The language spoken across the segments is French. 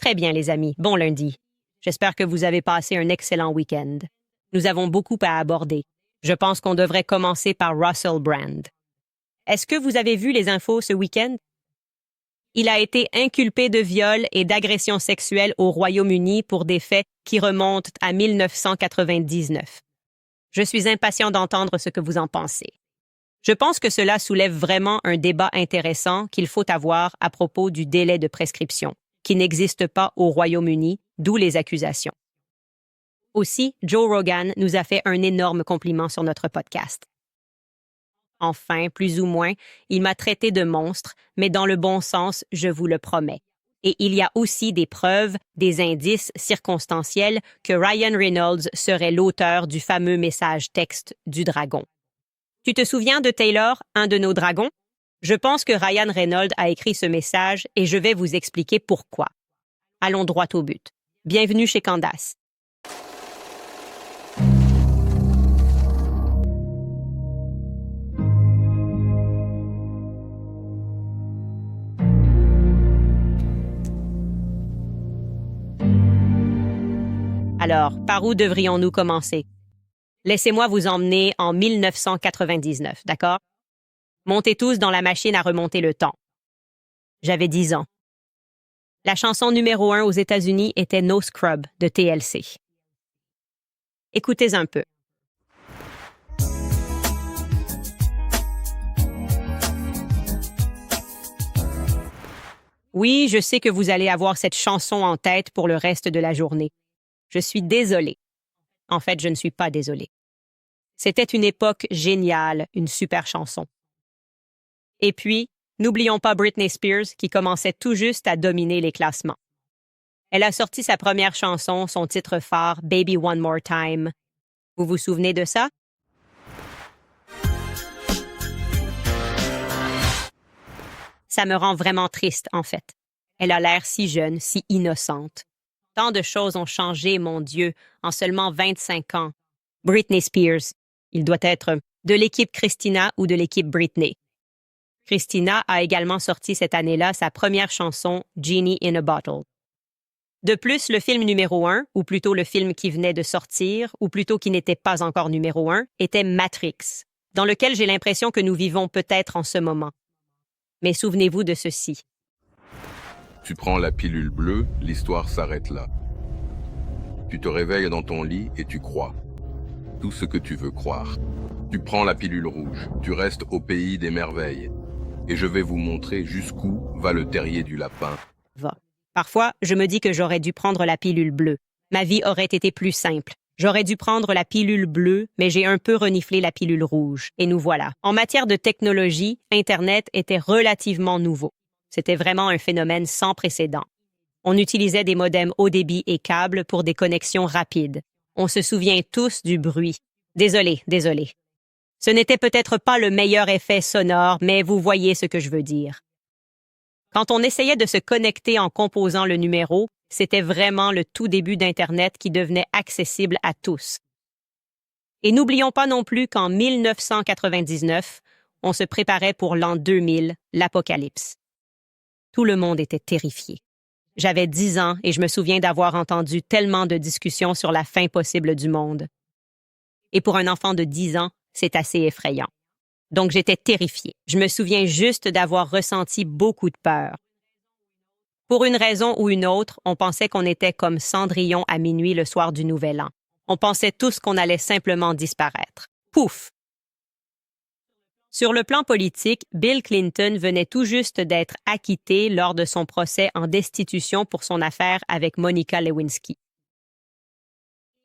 Très bien, les amis. Bon lundi. J'espère que vous avez passé un excellent week-end. Nous avons beaucoup à aborder. Je pense qu'on devrait commencer par Russell Brand. Est-ce que vous avez vu les infos ce week-end? Il a été inculpé de viol et d'agression sexuelle au Royaume-Uni pour des faits qui remontent à 1999. Je suis impatient d'entendre ce que vous en pensez. Je pense que cela soulève vraiment un débat intéressant qu'il faut avoir à propos du délai de prescription, qui n'existe pas au Royaume-Uni, d'où les accusations. Aussi, Joe Rogan nous a fait un énorme compliment sur notre podcast. Enfin, plus ou moins, il m'a traité de monstre, mais dans le bon sens, je vous le promets. Et il y a aussi des preuves, des indices circonstanciels que Ryan Reynolds serait l'auteur du fameux message texte du dragon. Tu te souviens de Taylor, un de nos dragons? Je pense que Ryan Reynolds a écrit ce message et je vais vous expliquer pourquoi. Allons droit au but. Bienvenue chez Candace. Alors, par où devrions-nous commencer? Laissez-moi vous emmener en 1999, d'accord? Montez tous dans la machine à remonter le temps. J'avais 10 ans. La chanson numéro 1 aux États-Unis était No Scrub de TLC. Écoutez un peu. Oui, je sais que vous allez avoir cette chanson en tête pour le reste de la journée. Je suis désolée. En fait, je ne suis pas désolée. C'était une époque géniale, une super chanson. Et puis, n'oublions pas Britney Spears qui commençait tout juste à dominer les classements. Elle a sorti sa première chanson, son titre phare, Baby One More Time. Vous vous souvenez de ça? Ça me rend vraiment triste, en fait. Elle a l'air si jeune, si innocente. Tant de choses ont changé, mon Dieu, en seulement 25 ans. Britney Spears, il doit être de l'équipe Christina ou de l'équipe Britney. Christina a également sorti cette année-là sa première chanson, Genie in a Bottle. De plus, le film numéro 1, ou plutôt le film qui venait de sortir, ou plutôt qui n'était pas encore numéro 1, était Matrix, dans lequel j'ai l'impression que nous vivons peut-être en ce moment. Mais souvenez-vous de ceci. Tu prends la pilule bleue, l'histoire s'arrête là. Tu te réveilles dans ton lit et tu crois. Tout ce que tu veux croire. Tu prends la pilule rouge, tu restes au pays des merveilles. Et je vais vous montrer jusqu'où va le terrier du lapin. Parfois, je me dis que j'aurais dû prendre la pilule bleue. Ma vie aurait été plus simple. J'aurais dû prendre la pilule bleue, mais j'ai un peu reniflé la pilule rouge. Et nous voilà. En matière de technologie, Internet était relativement nouveau. C'était vraiment un phénomène sans précédent. On utilisait des modems haut débit et câbles pour des connexions rapides. On se souvient tous du bruit. Désolé. Ce n'était peut-être pas le meilleur effet sonore, mais vous voyez ce que je veux dire. Quand on essayait de se connecter en composant le numéro, c'était vraiment le tout début d'Internet qui devenait accessible à tous. Et n'oublions pas non plus qu'en 1999, on se préparait pour l'an 2000, l'apocalypse. Tout le monde était terrifié. J'avais 10 ans et je me souviens d'avoir entendu tellement de discussions sur la fin possible du monde. Et pour un enfant de 10 ans, c'est assez effrayant. Donc j'étais terrifiée. Je me souviens juste d'avoir ressenti beaucoup de peur. Pour une raison ou une autre, on pensait qu'on était comme Cendrillon à minuit le soir du Nouvel An. On pensait tous qu'on allait simplement disparaître. Pouf! Sur le plan politique, Bill Clinton venait tout juste d'être acquitté lors de son procès en destitution pour son affaire avec Monica Lewinsky.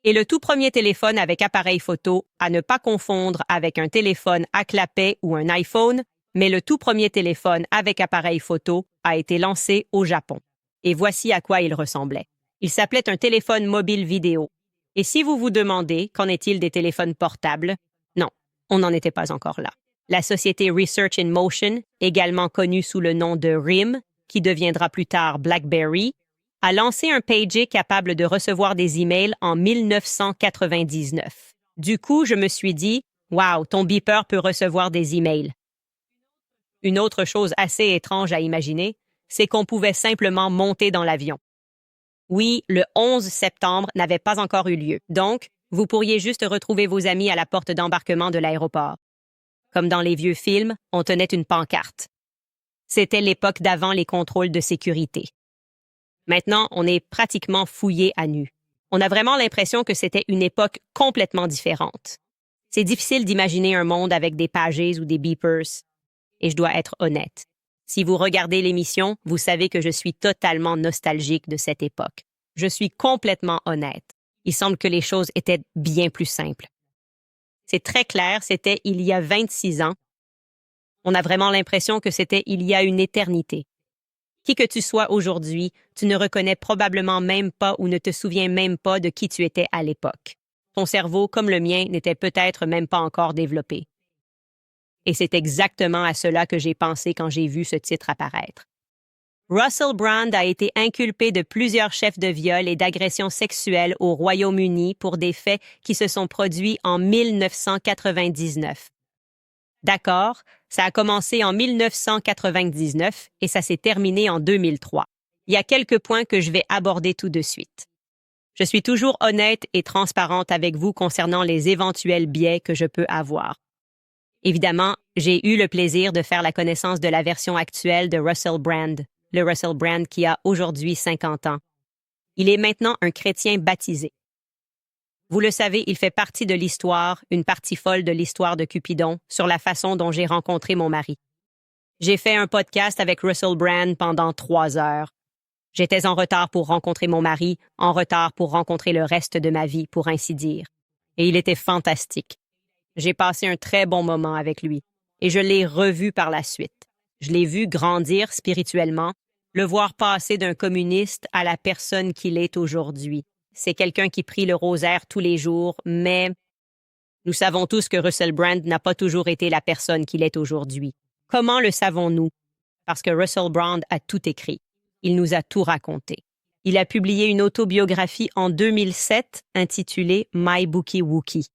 Et le tout premier téléphone avec appareil photo, à ne pas confondre avec un téléphone à clapet ou un iPhone, mais le tout premier téléphone avec appareil photo a été lancé au Japon. Et voici à quoi il ressemblait. Il s'appelait un téléphone mobile vidéo. Et si vous vous demandez, qu'en est-il des téléphones portables? Non, on n'en était pas encore là. La société Research in Motion, également connue sous le nom de RIM, qui deviendra plus tard BlackBerry, a lancé un pager capable de recevoir des emails en 1999. Du coup, je me suis dit, « Wow, ton beeper peut recevoir des emails. » Une autre chose assez étrange à imaginer, c'est qu'on pouvait simplement monter dans l'avion. Oui, le 11 septembre n'avait pas encore eu lieu. Donc, vous pourriez juste retrouver vos amis à la porte d'embarquement de l'aéroport. Comme dans les vieux films, on tenait une pancarte. C'était l'époque d'avant les contrôles de sécurité. Maintenant, on est pratiquement fouillé à nu. On a vraiment l'impression que c'était une époque complètement différente. C'est difficile d'imaginer un monde avec des pages ou des beepers. Et je dois être honnête. Si vous regardez l'émission, vous savez que je suis totalement nostalgique de cette époque. Je suis complètement honnête. Il semble que les choses étaient bien plus simples. C'est très clair, c'était il y a 26 ans. On a vraiment l'impression que c'était il y a une éternité. Qui que tu sois aujourd'hui, tu ne reconnais probablement même pas ou ne te souviens même pas de qui tu étais à l'époque. Ton cerveau, comme le mien, n'était peut-être même pas encore développé. Et c'est exactement à cela que j'ai pensé quand j'ai vu ce titre apparaître. Russell Brand a été inculpé de plusieurs chefs de viol et d'agressions sexuelles au Royaume-Uni pour des faits qui se sont produits en 1999. D'accord, ça a commencé en 1999 et ça s'est terminé en 2003. Il y a quelques points que je vais aborder tout de suite. Je suis toujours honnête et transparente avec vous concernant les éventuels biais que je peux avoir. Évidemment, j'ai eu le plaisir de faire la connaissance de la version actuelle de Russell Brand, le Russell Brand qui a aujourd'hui 50 ans. Il est maintenant un chrétien baptisé. Vous le savez, il fait partie de l'histoire, une partie folle de l'histoire de Cupidon, sur la façon dont j'ai rencontré mon mari. J'ai fait un podcast avec Russell Brand pendant 3 heures. J'étais en retard pour rencontrer mon mari, en retard pour rencontrer le reste de ma vie, pour ainsi dire. Et il était fantastique. J'ai passé un très bon moment avec lui, et je l'ai revu par la suite. Je l'ai vu grandir spirituellement, le voir passer d'un communiste à la personne qu'il est aujourd'hui. C'est quelqu'un qui prie le rosaire tous les jours, mais nous savons tous que Russell Brand n'a pas toujours été la personne qu'il est aujourd'hui. Comment le savons-nous? Parce que Russell Brand a tout écrit. Il nous a tout raconté. Il a publié une autobiographie en 2007 intitulée My Bookie Wookie.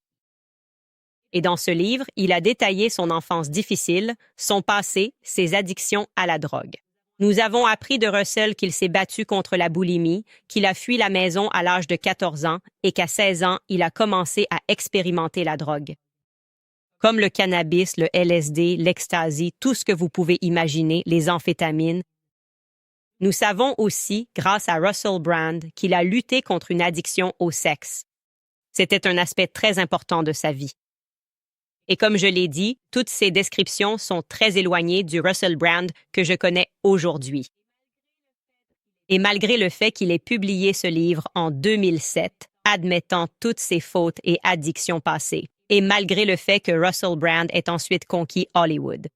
Et dans ce livre, il a détaillé son enfance difficile, son passé, ses addictions à la drogue. Nous avons appris de Russell qu'il s'est battu contre la boulimie, qu'il a fui la maison à l'âge de 14 ans et qu'à 16 ans, il a commencé à expérimenter la drogue. Comme le cannabis, le LSD, l'ecstasy, tout ce que vous pouvez imaginer, les amphétamines. Nous savons aussi, grâce à Russell Brand, qu'il a lutté contre une addiction au sexe. C'était un aspect très important de sa vie. Et comme je l'ai dit, toutes ces descriptions sont très éloignées du Russell Brand que je connais aujourd'hui. Et malgré le fait qu'il ait publié ce livre en 2007, admettant toutes ses fautes et addictions passées, et malgré le fait que Russell Brand ait ensuite conquis Hollywood.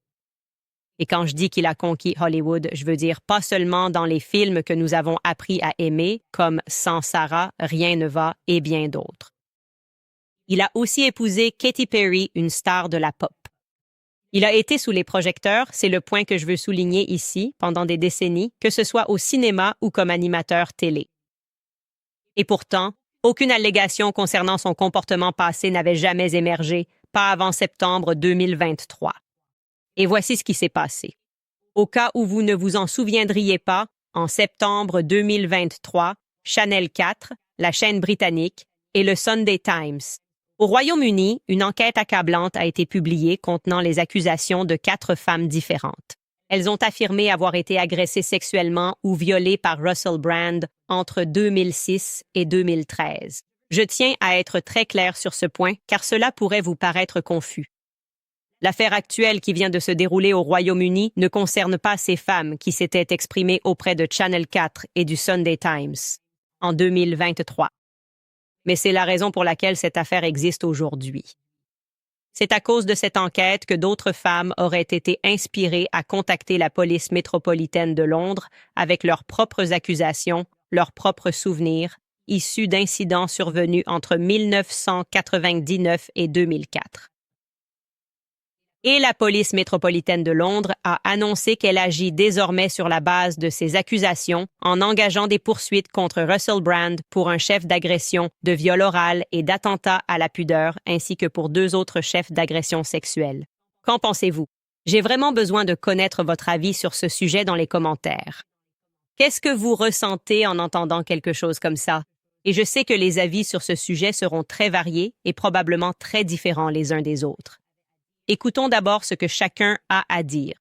Et quand je dis qu'il a conquis Hollywood, je veux dire pas seulement dans les films que nous avons appris à aimer, comme Sans Sarah, Rien ne va et bien d'autres. Il a aussi épousé Katy Perry, une star de la pop. Il a été sous les projecteurs, c'est le point que je veux souligner ici, pendant des décennies, que ce soit au cinéma ou comme animateur télé. Et pourtant, aucune allégation concernant son comportement passé n'avait jamais émergé, pas avant septembre 2023. Et voici ce qui s'est passé. Au cas où vous ne vous en souviendriez pas, en septembre 2023, Channel 4, la chaîne britannique, et le Sunday Times. Au Royaume-Uni, une enquête accablante a été publiée contenant les accusations de 4 femmes différentes. Elles ont affirmé avoir été agressées sexuellement ou violées par Russell Brand entre 2006 et 2013. Je tiens à être très clair sur ce point, car cela pourrait vous paraître confus. L'affaire actuelle qui vient de se dérouler au Royaume-Uni ne concerne pas ces femmes qui s'étaient exprimées auprès de Channel 4 et du Sunday Times en 2023. Mais c'est la raison pour laquelle cette affaire existe aujourd'hui. C'est à cause de cette enquête que d'autres femmes auraient été inspirées à contacter la police métropolitaine de Londres avec leurs propres accusations, leurs propres souvenirs, issus d'incidents survenus entre 1999 et 2004. Et la police métropolitaine de Londres a annoncé qu'elle agit désormais sur la base de ces accusations en engageant des poursuites contre Russell Brand pour un chef d'agression, de viol oral et d'attentat à la pudeur, ainsi que pour 2 autres chefs d'agression sexuelle. Qu'en pensez-vous? J'ai vraiment besoin de connaître votre avis sur ce sujet dans les commentaires. Qu'est-ce que vous ressentez en entendant quelque chose comme ça? Et je sais que les avis sur ce sujet seront très variés et probablement très différents les uns des autres. Écoutons d'abord ce que chacun a à dire.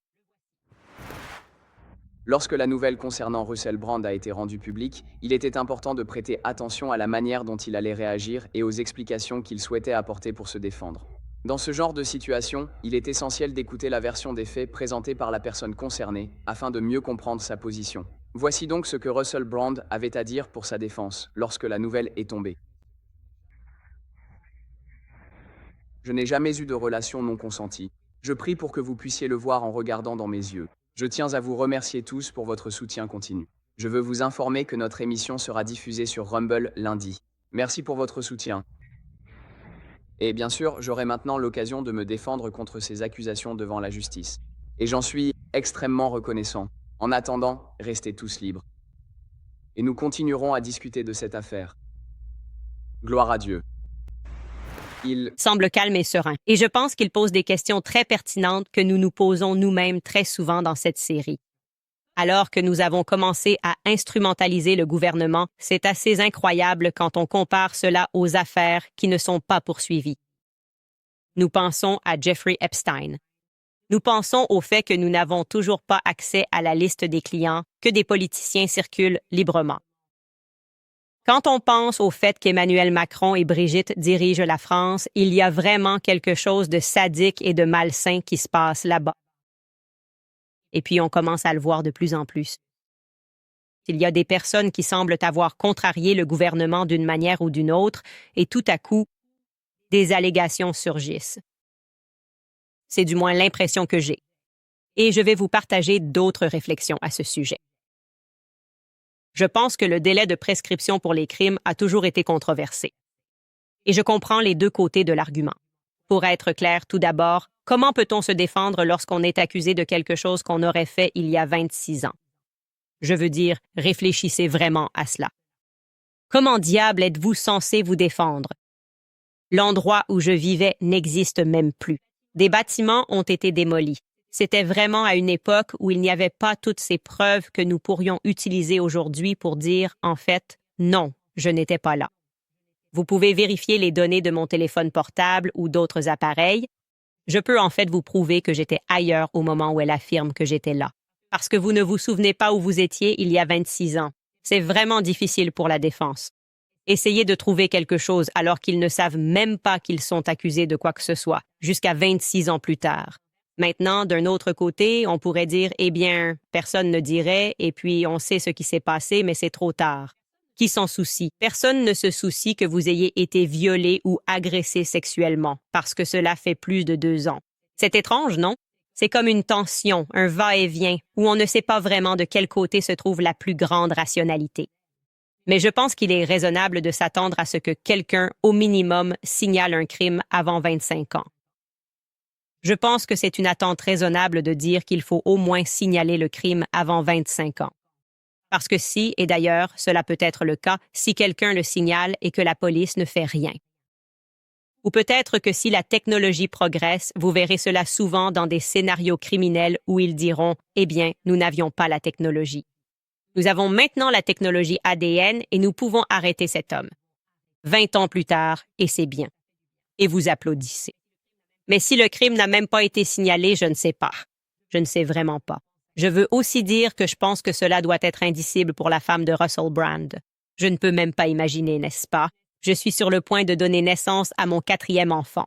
Lorsque la nouvelle concernant Russell Brand a été rendue publique, il était important de prêter attention à la manière dont il allait réagir et aux explications qu'il souhaitait apporter pour se défendre. Dans ce genre de situation, il est essentiel d'écouter la version des faits présentée par la personne concernée afin de mieux comprendre sa position. Voici donc ce que Russell Brand avait à dire pour sa défense lorsque la nouvelle est tombée. Je n'ai jamais eu de relation non consentie. Je prie pour que vous puissiez le voir en regardant dans mes yeux. Je tiens à vous remercier tous pour votre soutien continu. Je veux vous informer que notre émission sera diffusée sur Rumble lundi. Merci pour votre soutien. Et bien sûr, j'aurai maintenant l'occasion de me défendre contre ces accusations devant la justice. Et j'en suis extrêmement reconnaissant. En attendant, restez tous libres. Et nous continuerons à discuter de cette affaire. Gloire à Dieu. Il Semble calme et serein. Et je pense qu'il pose des questions très pertinentes que nous nous posons nous-mêmes très souvent dans cette série. Alors que nous avons commencé à instrumentaliser le gouvernement, c'est assez incroyable quand on compare cela aux affaires qui ne sont pas poursuivies. Nous pensons à Jeffrey Epstein. Nous pensons au fait que nous n'avons toujours pas accès à la liste des clients, que des politiciens circulent librement. Quand on pense au fait qu'Emmanuel Macron et Brigitte dirigent la France, il y a vraiment quelque chose de sadique et de malsain qui se passe là-bas. Et puis on commence à le voir de plus en plus. Il y a des personnes qui semblent avoir contrarié le gouvernement d'une manière ou d'une autre, et tout à coup, des allégations surgissent. C'est du moins l'impression que j'ai. Et je vais vous partager d'autres réflexions à ce sujet. Je pense que le délai de prescription pour les crimes a toujours été controversé. Et je comprends les deux côtés de l'argument. Pour être clair, tout d'abord, comment peut-on se défendre lorsqu'on est accusé de quelque chose qu'on aurait fait il y a 26 ans? Je veux dire, réfléchissez vraiment à cela. Comment diable êtes-vous censé vous défendre? L'endroit où je vivais n'existe même plus. Des bâtiments ont été démolis. C'était vraiment à une époque où il n'y avait pas toutes ces preuves que nous pourrions utiliser aujourd'hui pour dire, en fait, non, je n'étais pas là. Vous pouvez vérifier les données de mon téléphone portable ou d'autres appareils. Je peux en fait vous prouver que j'étais ailleurs au moment où elle affirme que j'étais là. Parce que vous ne vous souvenez pas où vous étiez il y a 26 ans. C'est vraiment difficile pour la défense. Essayez de trouver quelque chose alors qu'ils ne savent même pas qu'ils sont accusés de quoi que ce soit, jusqu'à 26 ans plus tard. Maintenant, d'un autre côté, on pourrait dire, eh bien, personne ne dirait, et puis on sait ce qui s'est passé, mais c'est trop tard. Qui s'en soucie? Personne ne se soucie que vous ayez été violé ou agressé sexuellement, parce que cela fait plus de 2 ans. C'est étrange, non? C'est comme une tension, un va-et-vient, où on ne sait pas vraiment de quel côté se trouve la plus grande rationalité. Mais je pense qu'il est raisonnable de s'attendre à ce que quelqu'un, au minimum, signale un crime avant 25 ans. Je pense que c'est une attente raisonnable de dire qu'il faut au moins signaler le crime avant 25 ans. Parce que si, et d'ailleurs, cela peut être le cas, si quelqu'un le signale et que la police ne fait rien. Ou peut-être que si la technologie progresse, vous verrez cela souvent dans des scénarios criminels où ils diront « Eh bien, nous n'avions pas la technologie. Nous avons maintenant la technologie ADN et nous pouvons arrêter cet homme. » 20 ans plus tard, et c'est bien. Et vous applaudissez. Mais si le crime n'a même pas été signalé, je ne sais pas. Je ne sais vraiment pas. Je veux aussi dire que je pense que cela doit être indicible pour la femme de Russell Brand. Je ne peux même pas imaginer, n'est-ce pas? Je suis sur le point de donner naissance à mon 4e enfant.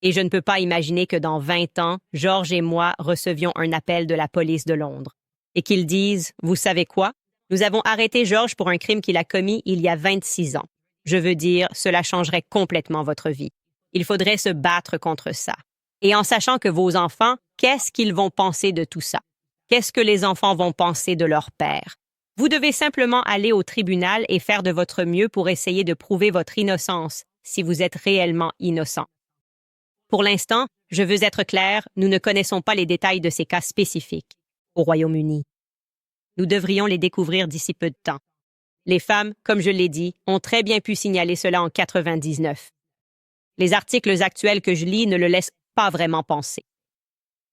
Et je ne peux pas imaginer que dans 20 ans, George et moi recevions un appel de la police de Londres. Et qu'ils disent, vous savez quoi? Nous avons arrêté George pour un crime qu'il a commis il y a 26 ans. Je veux dire, cela changerait complètement votre vie. Il faudrait se battre contre ça. Et en sachant que vos enfants, qu'est-ce qu'ils vont penser de tout ça? Qu'est-ce que les enfants vont penser de leur père? Vous devez simplement aller au tribunal et faire de votre mieux pour essayer de prouver votre innocence, si vous êtes réellement innocent. Pour l'instant, je veux être clair, nous ne connaissons pas les détails de ces cas spécifiques au Royaume-Uni. Nous devrions les découvrir d'ici peu de temps. Les femmes, comme je l'ai dit, ont très bien pu signaler cela en 99. Les articles actuels que je lis ne le laissent pas vraiment penser.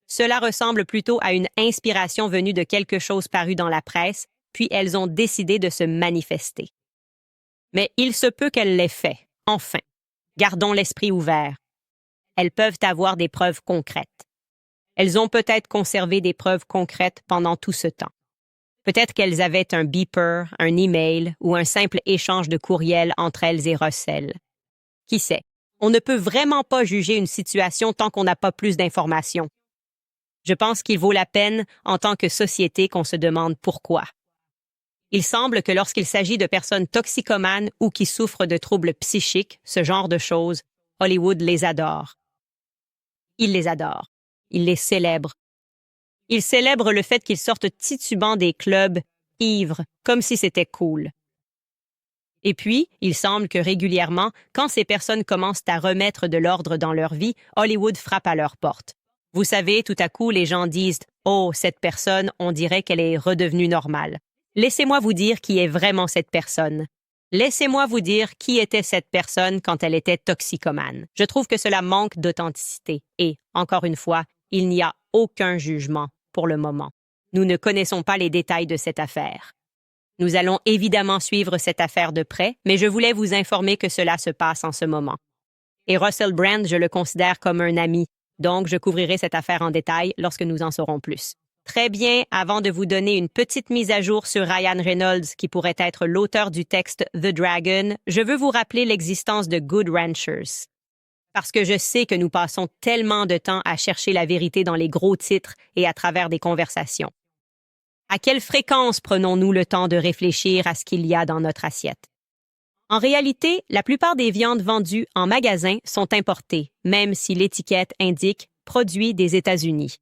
Cela ressemble plutôt à une inspiration venue de quelque chose paru dans la presse, puis elles ont décidé de se manifester. Mais il se peut qu'elles l'aient fait, enfin. Gardons l'esprit ouvert. Elles peuvent avoir des preuves concrètes. Elles ont peut-être conservé des preuves concrètes pendant tout ce temps. Peut-être qu'elles avaient un beeper, un email ou un simple échange de courriel entre elles et Russell. Qui sait? On ne peut vraiment pas juger une situation tant qu'on n'a pas plus d'informations. Je pense qu'il vaut la peine, en tant que société, qu'on se demande pourquoi. Il semble que lorsqu'il s'agit de personnes toxicomanes ou qui souffrent de troubles psychiques, ce genre de choses, Hollywood les adore. Il les adore. Il les célèbre. Il célèbre le fait qu'ils sortent titubants des clubs, ivres, comme si c'était cool. Et puis, il semble que régulièrement, quand ces personnes commencent à remettre de l'ordre dans leur vie, Hollywood frappe à leur porte. Vous savez, tout à coup, les gens disent « Oh, cette personne, on dirait qu'elle est redevenue normale. » Laissez-moi vous dire qui est vraiment cette personne. Laissez-moi vous dire qui était cette personne quand elle était toxicomane. Je trouve que cela manque d'authenticité et, encore une fois, il n'y a aucun jugement pour le moment. Nous ne connaissons pas les détails de cette affaire. Nous allons évidemment suivre cette affaire de près, mais je voulais vous informer que cela se passe en ce moment. Et Russell Brand, je le considère comme un ami, donc je couvrirai cette affaire en détail lorsque nous en saurons plus. Très bien, avant de vous donner une petite mise à jour sur Ryan Reynolds, qui pourrait être l'auteur du texte The Dragon, je veux vous rappeler l'existence de Good Ranchers. Parce que je sais que nous passons tellement de temps à chercher la vérité dans les gros titres et à travers des conversations. À quelle fréquence prenons-nous le temps de réfléchir à ce qu'il y a dans notre assiette? En réalité, la plupart des viandes vendues en magasin sont importées, même si l'étiquette indique « produits des États-Unis ».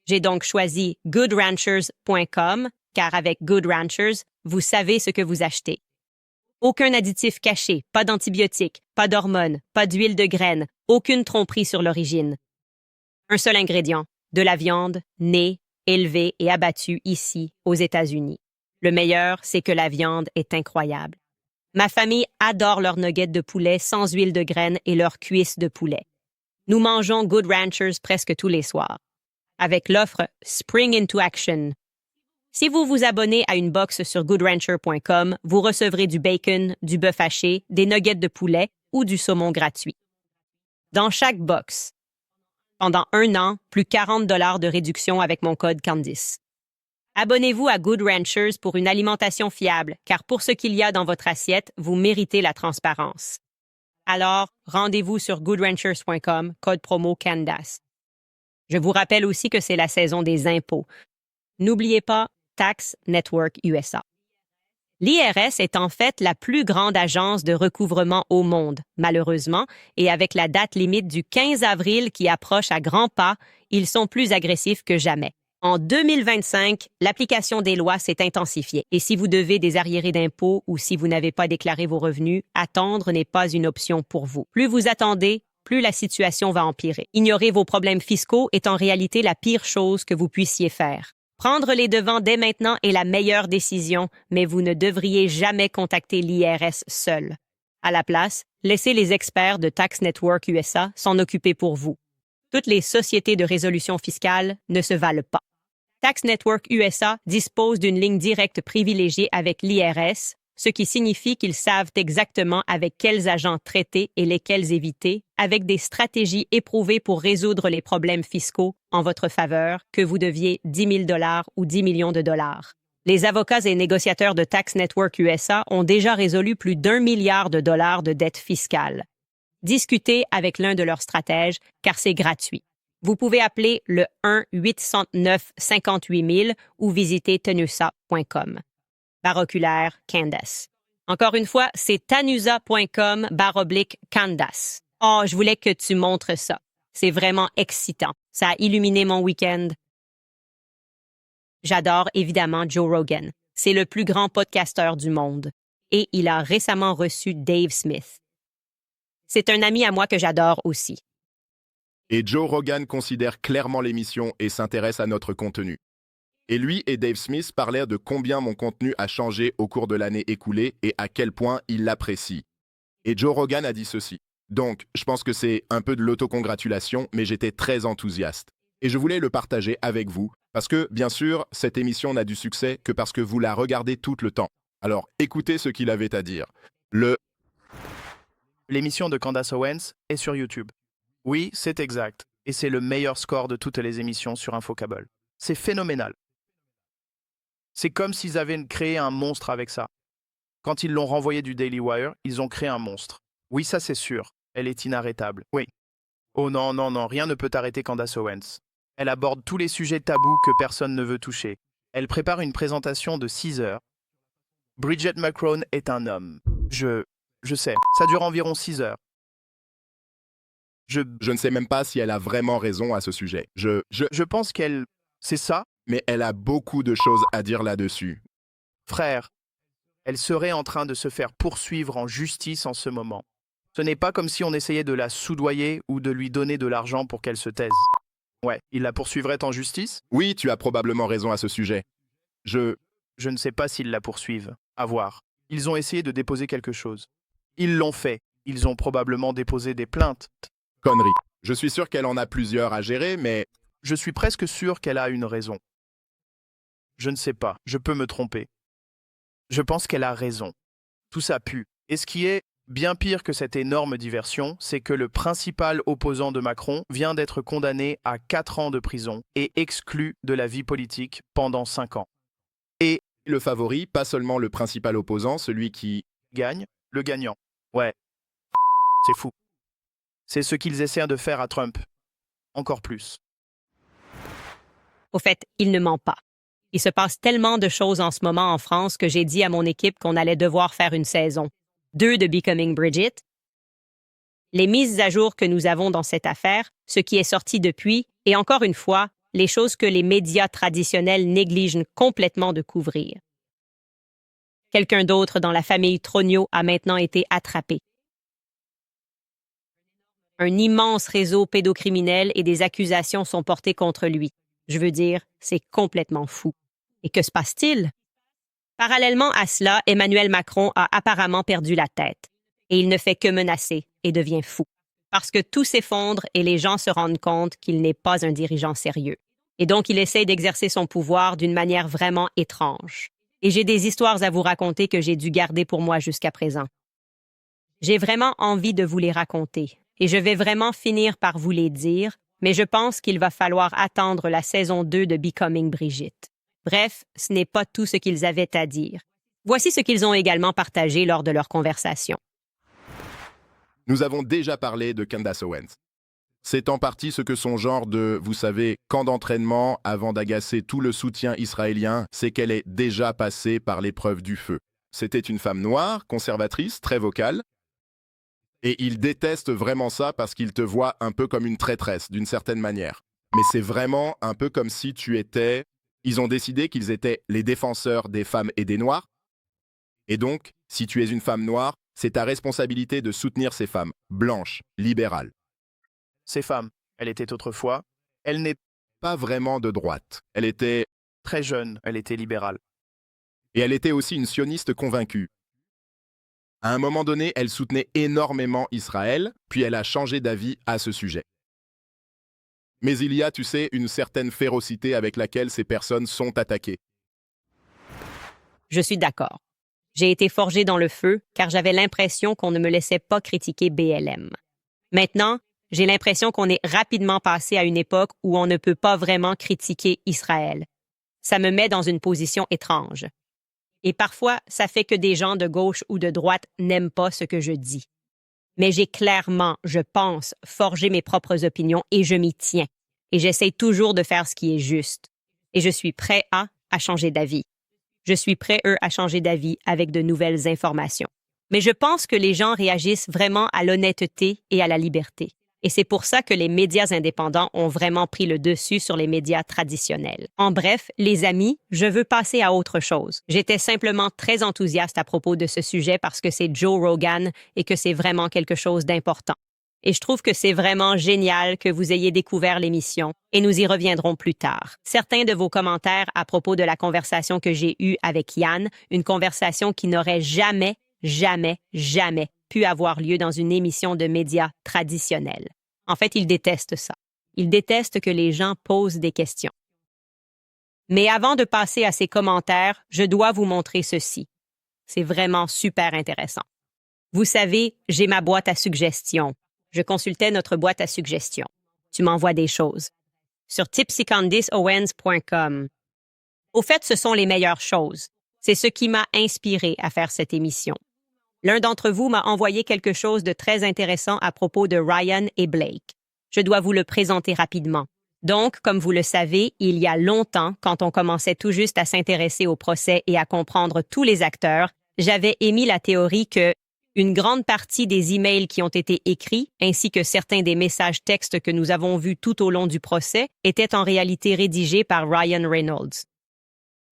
J'ai donc choisi goodranchers.com, car avec Good Ranchers, vous savez ce que vous achetez. Aucun additif caché, pas d'antibiotiques, pas d'hormones, pas d'huile de graines, aucune tromperie sur l'origine. Un seul ingrédient, de la viande, née, élevée et abattue ici, aux États-Unis. Le meilleur, c'est que la viande est incroyable. Ma famille adore leurs nuggets de poulet sans huile de graines et leurs cuisses de poulet. Nous mangeons Good Ranchers presque tous les soirs, avec l'offre Spring into Action. Si vous vous abonnez à une box sur goodrancher.com, vous recevrez du bacon, du bœuf haché, des nuggets de poulet ou du saumon gratuit. Dans chaque box. Pendant 1 an, plus 40 $ de réduction avec mon code Candice. Abonnez-vous à Good Ranchers pour une alimentation fiable, car pour ce qu'il y a dans votre assiette, vous méritez la transparence. Alors, rendez-vous sur goodranchers.com, code promo Candace. Je vous rappelle aussi que c'est la saison des impôts. N'oubliez pas Tax Network USA. L'IRS est en fait la plus grande agence de recouvrement au monde, malheureusement, et avec la date limite du 15 avril qui approche à grands pas, ils sont plus agressifs que jamais. En 2025, l'application des lois s'est intensifiée, et si vous devez des arriérés d'impôts ou si vous n'avez pas déclaré vos revenus, attendre n'est pas une option pour vous. Plus vous attendez, plus la situation va empirer. Ignorer vos problèmes fiscaux est en réalité la pire chose que vous puissiez faire. Prendre les devants dès maintenant est la meilleure décision, mais vous ne devriez jamais contacter l'IRS seul. À la place, laissez les experts de Tax Network USA s'en occuper pour vous. Toutes les sociétés de résolution fiscale ne se valent pas. Tax Network USA dispose d'une ligne directe privilégiée avec l'IRS, ce qui signifie qu'ils savent exactement avec quels agents traiter et lesquels éviter, avec des stratégies éprouvées pour résoudre les problèmes fiscaux en votre faveur, que vous deviez 10 000 $ ou 10 millions de dollars. Les avocats et négociateurs de Tax Network USA ont déjà résolu plus d'1 milliard de dollars de dettes fiscales. Discutez avec l'un de leurs stratèges, car c'est gratuit. Vous pouvez appeler le 1-809-58 000 ou visiter tenusa.com. Baroculaire Candace. Encore une fois, c'est tanusa.com/Candace. Oh, je voulais que tu montres ça. C'est vraiment excitant. Ça a illuminé mon week-end. J'adore évidemment Joe Rogan. C'est le plus grand podcasteur du monde. Et il a récemment reçu Dave Smith. C'est un ami à moi que j'adore aussi. Et Joe Rogan considère clairement l'émission et s'intéresse à notre contenu. Et lui et Dave Smith parlaient de combien mon contenu a changé au cours de l'année écoulée et à quel point il l'apprécie. Et Joe Rogan a dit ceci. Donc, je pense que c'est un peu de l'autocongratulation, mais j'étais très enthousiaste. Et je voulais le partager avec vous, parce que, bien sûr, cette émission n'a du succès que parce que vous la regardez tout le temps. Alors, écoutez ce qu'il avait à dire. L'émission de Candace Owens est sur YouTube. Oui, c'est exact. Et c'est le meilleur score de toutes les émissions sur Infocable. C'est phénoménal. C'est comme s'ils avaient créé un monstre avec ça. Quand ils l'ont renvoyé du Daily Wire, ils ont créé un monstre. Oui, ça c'est sûr. Elle est inarrêtable. Oui. Oh non, non, non, rien ne peut arrêter Candace Owens. Elle aborde tous les sujets tabous que personne ne veut toucher. Elle prépare une présentation de 6 heures. Bridget McCrone est un homme. Je sais, ça dure environ 6 heures. Je ne sais même pas si elle a vraiment raison à ce sujet. Je pense qu'elle... C'est ça, Mais elle a beaucoup de choses à dire là-dessus. frère. Elle serait en train de se faire poursuivre en justice en ce moment. Ce n'est pas comme si on essayait de la soudoyer ou de lui donner de l'argent pour qu'elle se taise. Ouais, il la poursuivrait en justice? Oui, tu as probablement raison à ce sujet. Je ne sais pas s'ils la poursuivent. À voir. Ils ont essayé de déposer quelque chose. Ils l'ont fait. Ils ont probablement déposé des plaintes. Connerie. Je suis sûr qu'elle en a plusieurs à gérer, mais Je suis presque sûr qu'elle a une raison. Je ne sais pas. Je peux me tromper. Je pense qu'elle a raison. Tout ça pue. Et ce qui est bien pire que cette énorme diversion, c'est que le principal opposant de Macron vient d'être condamné à 4 ans de prison et exclu de la vie politique pendant 5 ans. Et le favori, pas seulement le principal opposant, celui qui... gagne, le gagnant. Ouais. C'est fou. C'est ce qu'ils essaient de faire à Trump. Encore plus. Au fait, il ne ment pas. Il se passe tellement de choses en ce moment en France que j'ai dit à mon équipe qu'on allait devoir faire une saison 2 de Becoming Bridget. Les mises à jour que nous avons dans cette affaire, ce qui est sorti depuis, et encore une fois, les choses que les médias traditionnels négligent complètement de couvrir. Quelqu'un d'autre dans la famille Tronio a maintenant été attrapé. Un immense réseau pédocriminel et des accusations sont portées contre lui. Je veux dire, c'est complètement fou. Et que se passe-t-il? Parallèlement à cela, Emmanuel Macron a apparemment perdu la tête. Et il ne fait que menacer et devient fou. Parce que tout s'effondre et les gens se rendent compte qu'il n'est pas un dirigeant sérieux. Et donc, il essaie d'exercer son pouvoir d'une manière vraiment étrange. Et j'ai des histoires à vous raconter que j'ai dû garder pour moi jusqu'à présent. J'ai vraiment envie de vous les raconter. Et je vais vraiment finir par vous les dire, mais je pense qu'il va falloir attendre la saison 2 de Becoming Bridget. Bref, ce n'est pas tout ce qu'ils avaient à dire. Voici ce qu'ils ont également partagé lors de leur conversation. Nous avons déjà parlé de Candace Owens. C'est en partie ce que son genre de, vous savez, camp d'entraînement avant d'agacer tout le soutien israélien, c'est qu'elle est déjà passée par l'épreuve du feu. C'était une femme noire, conservatrice, très vocale. Et il déteste vraiment ça parce qu'il te voit un peu comme une traîtresse, d'une certaine manière. Mais c'est vraiment un peu comme si tu étais... Ils ont décidé qu'ils étaient les défenseurs des femmes et des noirs. Et donc, si tu es une femme noire, c'est ta responsabilité de soutenir ces femmes, blanches, libérales. Ces femmes, elle était autrefois. Elle n'est Pas vraiment de droite. Elle était... très jeune, elle était libérale. Et elle était aussi une sioniste convaincue. À un moment donné, elle soutenait énormément Israël, puis elle a changé d'avis à ce sujet. Mais il y a, tu sais, une certaine férocité avec laquelle ces personnes sont attaquées. Je suis d'accord. J'ai été forgée dans le feu car j'avais l'impression qu'on ne me laissait pas critiquer BLM. Maintenant, j'ai l'impression qu'on est rapidement passé à une époque où on ne peut pas vraiment critiquer Israël. Ça me met dans une position étrange. Et parfois, ça fait que des gens de gauche ou de droite n'aiment pas ce que je dis. Mais j'ai clairement, je pense, forgé mes propres opinions et je m'y tiens. Et j'essaie toujours de faire ce qui est juste. Et je suis prêt à changer d'avis. Je suis prêt, à changer d'avis avec de nouvelles informations. Mais je pense que les gens réagissent vraiment à l'honnêteté et à la liberté. Et c'est pour ça que les médias indépendants ont vraiment pris le dessus sur les médias traditionnels. En bref, les amis, je veux passer à autre chose. J'étais simplement très enthousiaste à propos de ce sujet parce que c'est Joe Rogan et que c'est vraiment quelque chose d'important. Et je trouve que c'est vraiment génial que vous ayez découvert l'émission et nous y reviendrons plus tard. Certains de vos commentaires à propos de la conversation que j'ai eue avec Yann, une conversation qui n'aurait jamais pu avoir lieu dans une émission de médias traditionnels. En fait, il déteste ça. Il déteste que les gens posent des questions. Mais avant de passer à ses commentaires, je dois vous montrer ceci. C'est vraiment super intéressant. Vous savez, j'ai ma boîte à suggestions. Je consultais notre boîte à suggestions. Tu m'envoies des choses. Sur tipsycandiceowens.com. Au fait, ce sont les meilleures choses. C'est ce qui m'a inspiré à faire cette émission. L'un d'entre vous m'a envoyé quelque chose de très intéressant à propos de Ryan et Blake. Je dois vous le présenter rapidement. Donc, comme vous le savez, il y a longtemps, quand on commençait tout juste à s'intéresser au procès et à comprendre tous les acteurs, j'avais émis la théorie que une grande partie des emails qui ont été écrits, ainsi que certains des messages textes que nous avons vus tout au long du procès, étaient en réalité rédigés par Ryan Reynolds.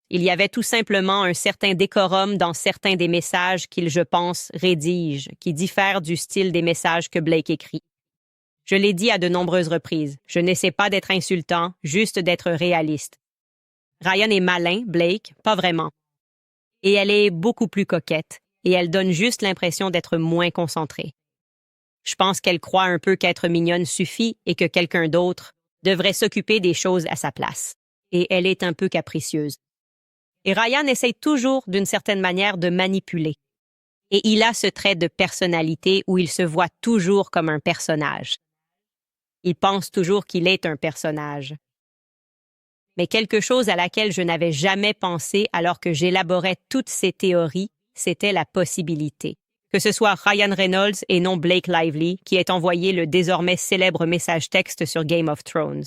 Il y avait tout simplement un certain décorum dans certains des messages qu'il, je pense, rédige, qui diffèrent du style des messages que Blake écrit. Je l'ai dit à de nombreuses reprises, je n'essaie pas d'être insultant, juste d'être réaliste. Ryan est malin, Blake, pas vraiment. Et elle est beaucoup plus coquette, et elle donne juste l'impression d'être moins concentrée. Je pense qu'elle croit un peu qu'être mignonne suffit et que quelqu'un d'autre devrait s'occuper des choses à sa place. Et elle est un peu capricieuse. Et Ryan essaye toujours, d'une certaine manière, de manipuler. Et il a ce trait de personnalité où il se voit toujours comme un personnage. Il pense toujours qu'il est un personnage. Mais quelque chose à laquelle je n'avais jamais pensé alors que j'élaborais toutes ces théories, c'était la possibilité que ce soit Ryan Reynolds et non Blake Lively qui ait envoyé le désormais célèbre message texte sur Game of Thrones.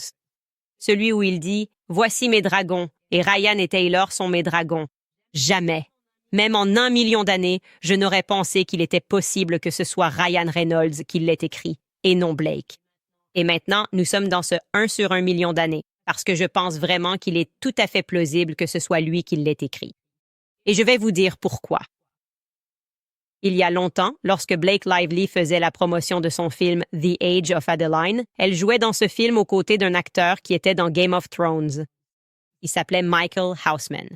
Celui où il dit « Voici mes dragons » et Ryan et Taylor sont mes dragons. Jamais. Même en 1 million d'années, je n'aurais pensé qu'il était possible que ce soit Ryan Reynolds qui l'ait écrit, et non Blake. Et maintenant, nous sommes dans ce 1 sur 1 million d'années, parce que je pense vraiment qu'il est tout à fait plausible que ce soit lui qui l'ait écrit. Et je vais vous dire pourquoi. Il y a longtemps, lorsque Blake Lively faisait la promotion de son film The Age of Adeline, elle jouait dans ce film aux côtés d'un acteur qui était dans Game of Thrones. Il s'appelait Michael Houseman.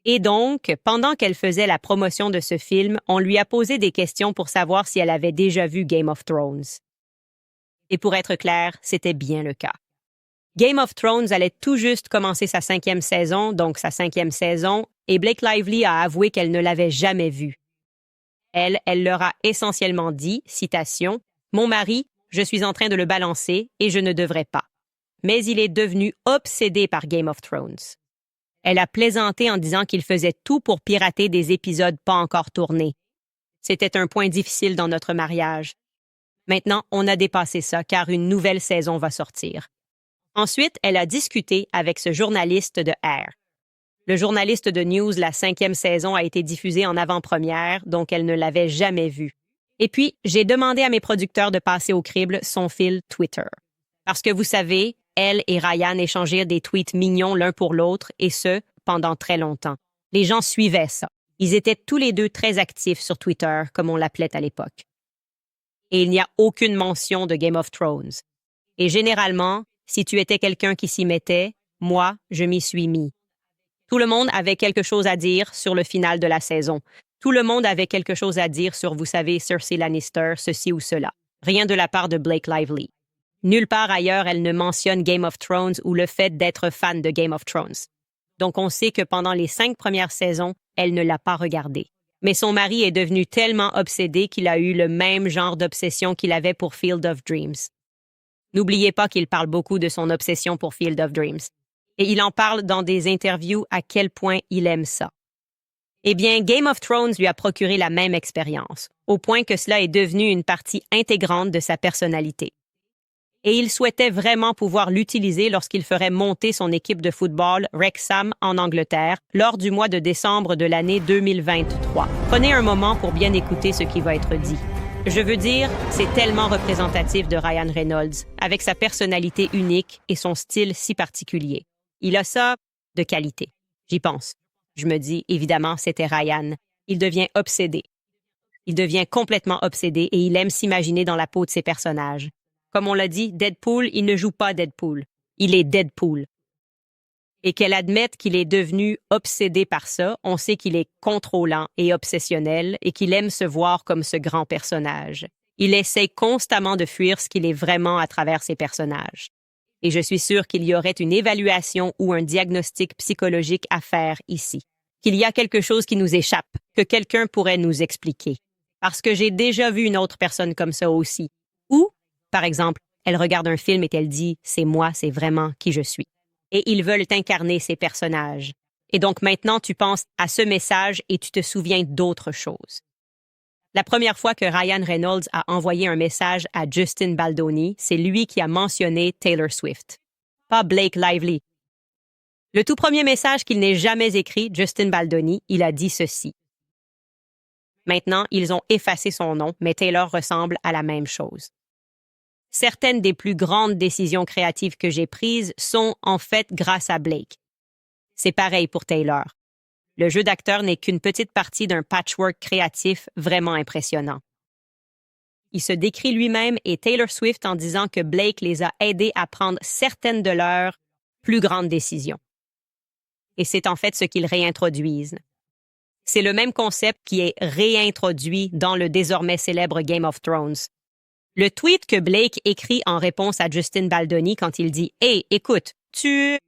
Et donc, pendant qu'elle faisait la promotion de ce film, on lui a posé des questions pour savoir si elle avait déjà vu Game of Thrones. Et pour être clair, c'était bien le cas. Game of Thrones allait tout juste commencer sa 5e saison, donc sa 5e saison, et Blake Lively a avoué qu'elle ne l'avait jamais vu. Elle leur a essentiellement dit, citation, « Mon mari, je suis en train de le balancer et je ne devrais pas. » Mais il est devenu obsédé par Game of Thrones. Elle a plaisanté en disant qu'il faisait tout pour pirater des épisodes pas encore tournés. C'était un point difficile dans notre mariage. Maintenant, on a dépassé ça car une nouvelle saison va sortir. Ensuite, elle a discuté avec ce journaliste de R. Le journaliste de News, la 5e saison a été diffusée en avant-première, donc elle ne l'avait jamais vu. Et puis, j'ai demandé à mes producteurs de passer au crible son fil Twitter. Parce que vous savez, elle et Ryan échangèrent des tweets mignons l'un pour l'autre, et ce, pendant très longtemps. Les gens suivaient ça. Ils étaient tous les deux très actifs sur Twitter, comme on l'appelait à l'époque. Et il n'y a aucune mention de Game of Thrones. Et généralement, si tu étais quelqu'un qui s'y mettait, moi, je m'y suis mis. Tout le monde avait quelque chose à dire sur le final de la saison. Tout le monde avait quelque chose à dire sur, vous savez, Cersei Lannister, ceci ou cela. Rien de la part de Blake Lively. Nulle part ailleurs, elle ne mentionne Game of Thrones ou le fait d'être fan de Game of Thrones. Donc on sait que pendant les 5 premières saisons, elle ne l'a pas regardé. Mais son mari est devenu tellement obsédé qu'il a eu le même genre d'obsession qu'il avait pour Field of Dreams. N'oubliez pas qu'il parle beaucoup de son obsession pour Field of Dreams. Et il en parle dans des interviews à quel point il aime ça. Eh bien, Game of Thrones lui a procuré la même expérience, au point que cela est devenu une partie intégrante de sa personnalité. Et il souhaitait vraiment pouvoir l'utiliser lorsqu'il ferait monter son équipe de football Wrexham en Angleterre lors du mois de décembre de l'année 2023. Prenez un moment pour bien écouter ce qui va être dit. Je veux dire, c'est tellement représentatif de Ryan Reynolds, avec sa personnalité unique et son style si particulier. Il a ça de qualité. J'y pense. Je me dis, évidemment, c'était Ryan. Il devient obsédé. Il devient complètement obsédé et il aime s'imaginer dans la peau de ses personnages. Comme on l'a dit, Deadpool, il ne joue pas Deadpool. Il est Deadpool. Et qu'elle admette qu'il est devenu obsédé par ça, on sait qu'il est contrôlant et obsessionnel et qu'il aime se voir comme ce grand personnage. Il essaie constamment de fuir ce qu'il est vraiment à travers ses personnages. Et je suis sûre qu'il y aurait une évaluation ou un diagnostic psychologique à faire ici. Qu'il y a quelque chose qui nous échappe, que quelqu'un pourrait nous expliquer. Parce que j'ai déjà vu une autre personne comme ça aussi. Ou, par exemple, elle regarde un film et elle dit « c'est moi, c'est vraiment qui je suis ». Et ils veulent incarner ces personnages. Et donc maintenant, tu penses à ce message et tu te souviens d'autre chose. La première fois que Ryan Reynolds a envoyé un message à Justin Baldoni, c'est lui qui a mentionné Taylor Swift, pas Blake Lively. Le tout premier message qu'il n'ait jamais écrit, Justin Baldoni, il a dit ceci. Maintenant, ils ont effacé son nom, mais Taylor ressemble à la même chose. Certaines des plus grandes décisions créatives que j'ai prises sont en fait grâce à Blake. C'est pareil pour Taylor. Le jeu d'acteur n'est qu'une petite partie d'un patchwork créatif vraiment impressionnant. Il se décrit lui-même et Taylor Swift en disant que Blake les a aidés à prendre certaines de leurs plus grandes décisions. Et c'est en fait ce qu'ils réintroduisent. C'est le même concept qui est réintroduit dans le désormais célèbre Game of Thrones. Le tweet que Blake écrit en réponse à Justin Baldoni quand il dit « Hey, écoute, tu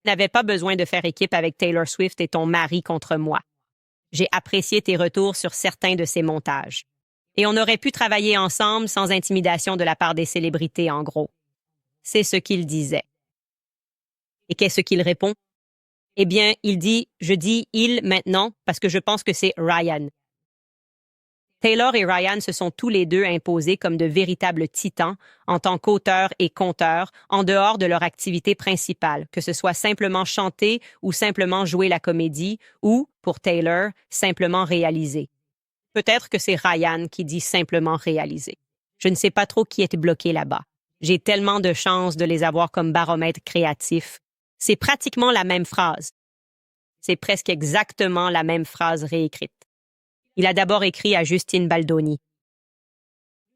n'avais pas besoin de faire équipe avec Taylor Swift et ton mari contre moi. J'ai apprécié tes retours sur certains de ces montages. Et on aurait pu travailler ensemble sans intimidation de la part des célébrités, en gros. » C'est ce qu'il disait. Et qu'est-ce qu'il répond? Eh bien, il dit « Je dis « il » maintenant parce que je pense que c'est Ryan. » Taylor et Ryan se sont tous les deux imposés comme de véritables titans en tant qu'auteurs et conteurs en dehors de leur activité principale, que ce soit simplement chanter ou simplement jouer la comédie ou, pour Taylor, simplement réaliser. Peut-être que c'est Ryan qui dit simplement réaliser. Je ne sais pas trop qui est bloqué là-bas. J'ai tellement de chance de les avoir comme baromètre créatif. C'est pratiquement la même phrase. C'est presque exactement la même phrase réécrite. Il a d'abord écrit à Justin Baldoni.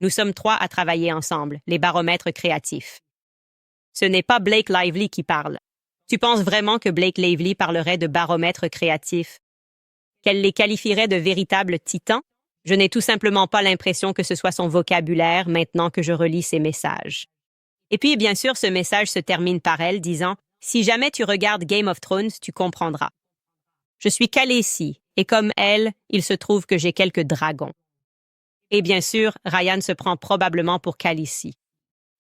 Nous sommes trois à travailler ensemble, les baromètres créatifs. Ce n'est pas Blake Lively qui parle. Tu penses vraiment que Blake Lively parlerait de baromètres créatifs? Qu'elle les qualifierait de véritables titans? Je n'ai tout simplement pas l'impression que ce soit son vocabulaire maintenant que je relis ses messages. Et puis, bien sûr, ce message se termine par elle disant « Si jamais tu regardes Game of Thrones, tu comprendras. Je suis Khaleesi, et comme elle, il se trouve que j'ai quelques dragons. » Et bien sûr, Ryan se prend probablement pour Khaleesi.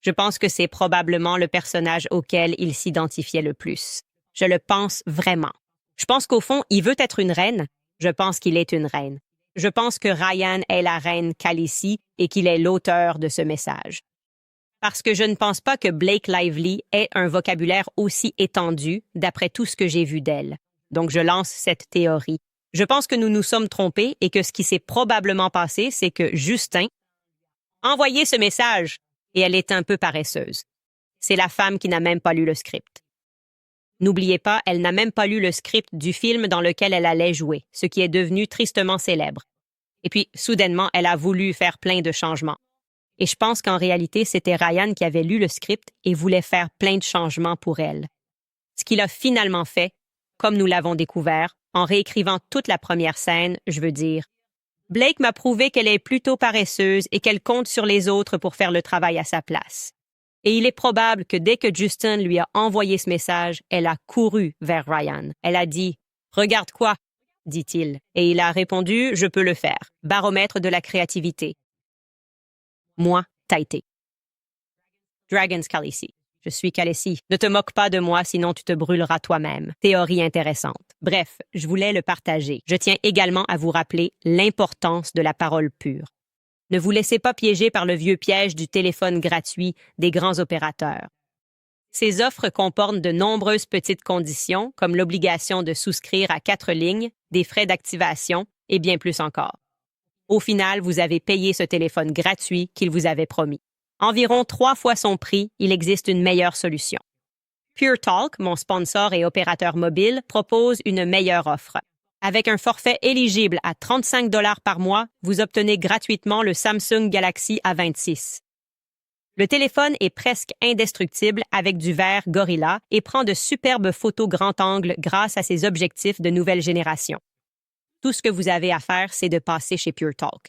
Je pense que c'est probablement le personnage auquel il s'identifiait le plus. Je le pense vraiment. Je pense qu'au fond, il veut être une reine. Je pense qu'il est une reine. Je pense que Ryan est la reine Khaleesi et qu'il est l'auteur de ce message. Parce que je ne pense pas que Blake Lively ait un vocabulaire aussi étendu d'après tout ce que j'ai vu d'elle. Donc je lance cette théorie. Je pense que nous nous sommes trompés et que ce qui s'est probablement passé, c'est que Justin a envoyé ce message et elle est un peu paresseuse. C'est la femme qui n'a même pas lu le script. N'oubliez pas, elle n'a même pas lu le script du film dans lequel elle allait jouer, ce qui est devenu tristement célèbre. Et puis, soudainement, elle a voulu faire plein de changements. Et je pense qu'en réalité, c'était Ryan qui avait lu le script et voulait faire plein de changements pour elle. Ce qu'il a finalement fait, comme nous l'avons découvert, en réécrivant toute la première scène, je veux dire, Blake m'a prouvé qu'elle est plutôt paresseuse et qu'elle compte sur les autres pour faire le travail à sa place. Et il est probable que dès que Justin lui a envoyé ce message, elle a couru vers Ryan. Elle a dit « Regarde quoi ?» dit-il. Et il a répondu « Je peux le faire. Baromètre de la créativité. » Moi, Taïté. Dragon's Khaleesi. Je suis Khaleesi. Ne te moque pas de moi, sinon tu te brûleras toi-même. Théorie intéressante. Bref, je voulais le partager. Je tiens également à vous rappeler l'importance de la parole pure. Ne vous laissez pas piéger par le vieux piège du téléphone gratuit des grands opérateurs. Ces offres comportent de nombreuses petites conditions, comme l'obligation de souscrire à 4 lignes, des frais d'activation et bien plus encore. Au final, vous avez payé ce téléphone gratuit qu'il vous avait promis. Environ 3 fois son prix, il existe une meilleure solution. Pure Talk, mon sponsor et opérateur mobile, propose une meilleure offre. Avec un forfait éligible à 35 $ par mois, vous obtenez gratuitement le Samsung Galaxy A26. Le téléphone est presque indestructible avec du verre Gorilla et prend de superbes photos grand angle grâce à ses objectifs de nouvelle génération. Tout ce que vous avez à faire, c'est de passer chez Pure Talk.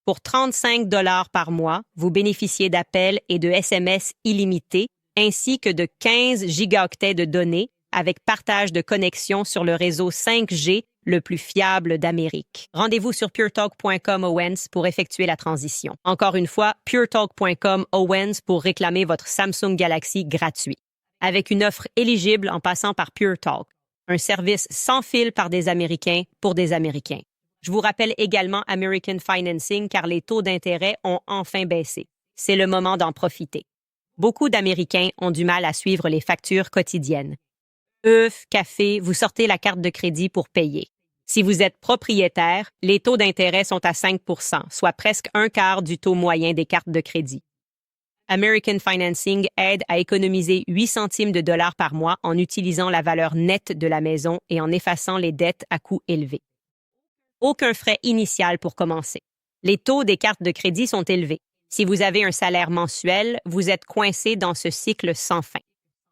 Pour 35 $ par mois, vous bénéficiez d'appels et de SMS illimités, ainsi que de 15 gigaoctets de données avec partage de connexion sur le réseau 5G le plus fiable d'Amérique. Rendez-vous sur puretalk.com Owens pour effectuer la transition. Encore une fois, puretalk.com Owens pour réclamer votre Samsung Galaxy gratuit. Avec une offre éligible en passant par Pure Talk, un service sans fil par des Américains pour des Américains. Je vous rappelle également American Financing car les taux d'intérêt ont enfin baissé. C'est le moment d'en profiter. Beaucoup d'Américains ont du mal à suivre les factures quotidiennes. œufs, café, vous sortez la carte de crédit pour payer. Si vous êtes propriétaire, les taux d'intérêt sont à 5 %, soit presque un quart du taux moyen des cartes de crédit. American Financing aide à économiser 8 centimes de dollars par mois en utilisant la valeur nette de la maison et en effaçant les dettes à coût élevé. Aucun frais initial pour commencer. Les taux des cartes de crédit sont élevés. Si vous avez un salaire mensuel, vous êtes coincé dans ce cycle sans fin.